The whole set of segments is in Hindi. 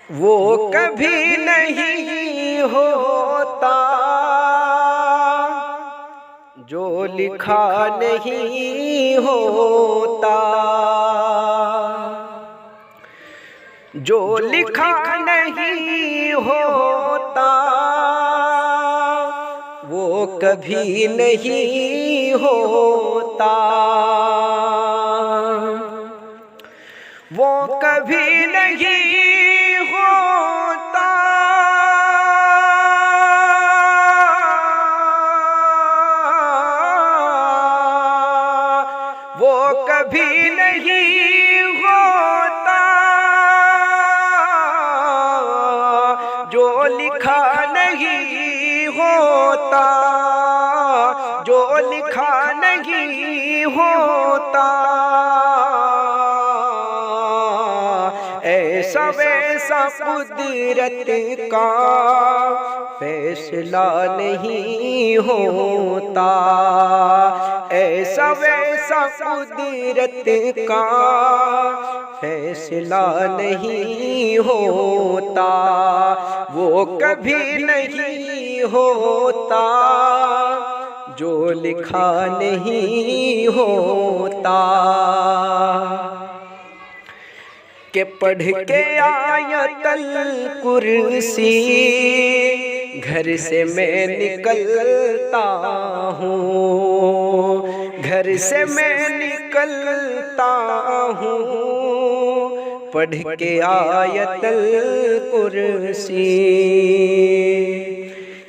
वो कभी नहीं होता जो लिखा नहीं होता, जो लिखा नहीं होता वो कभी नहीं होता, वो कभी नहीं होता, वो कभी नहीं होता जो लिखा नहीं होता, जो लिखा नहीं होता। ऐसा वैसा कुदरत का फैसला नहीं होता, ऐसा वैसा कुदरत का फैसला नहीं होता, वो कभी नहीं होता जो लिखा नहीं होता। के पढ़ के आयतल कुर्सी घर से मैं निकलता हूँ, घर से मैं निकलता हूँ, पढ़ के आयतल कुर्सी,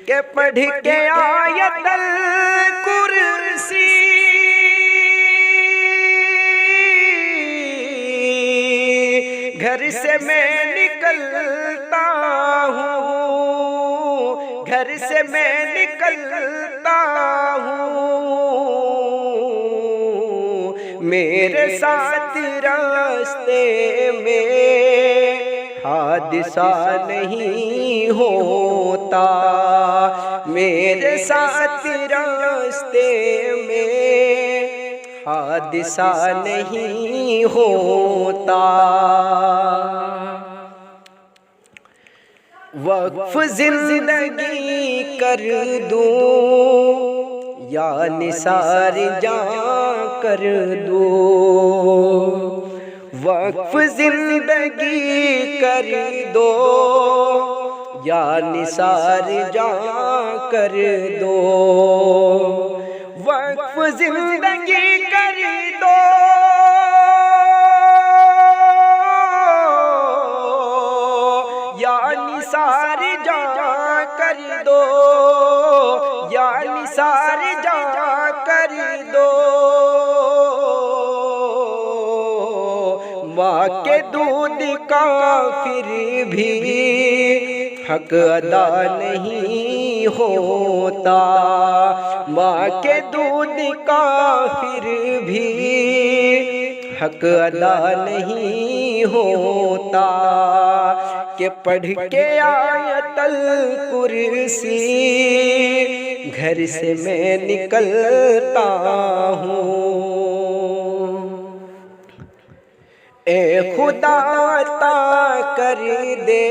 के पढ़ के आयतल कुर्सी, घर से मैं निकलता हूँ, घर से मैं निकलता हूँ, मेरे साथ रास्ते में हादसा नहीं होता, मेरे साथ रास्ते में हादसा नहीं होता। वक्फ जिंदगी कर दूं या निसार जा कर दूं, वक्फ जिंदगी कर दो या निसार जा कर दो, वक्फ जिंदगी कर दो या निसार जा कर दो, या निसार जा कर दो। माँ के दूध का फिर भी हक अदा नहीं होता, माँ के दूध का फिर भी हक अदा नहीं होता, के पढ़ के आयतल कुर्सी घर से मैं निकलता हूँ। ए खुदा अता कर दे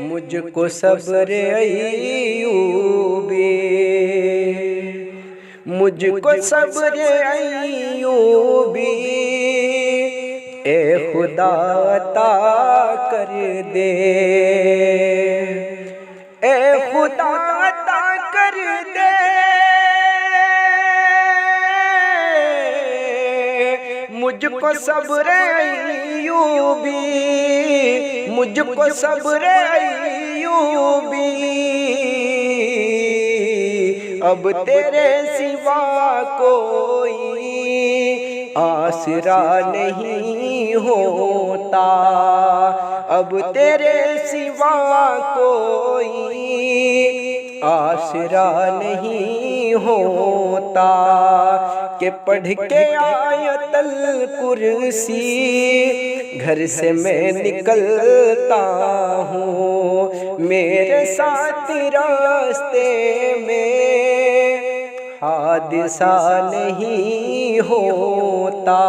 मुझको सब्र अय्यूबी, मुझको सब्र अय्यूबी, ए खुदा अता कर दे, ए खुदा अता कर दे, मुझको सब्र अय्यूबी, मुझको सब्र अय्यूबी, अब तेरे सिवा कोई आसरा नहीं होता, अब तेरे सिवा कोई आसरा नहीं होता, के पढ़ के आयतल कुर्सी घर से मैं निकलता हूँ, मेरे साथ रास्ते में हादसा नहीं होता।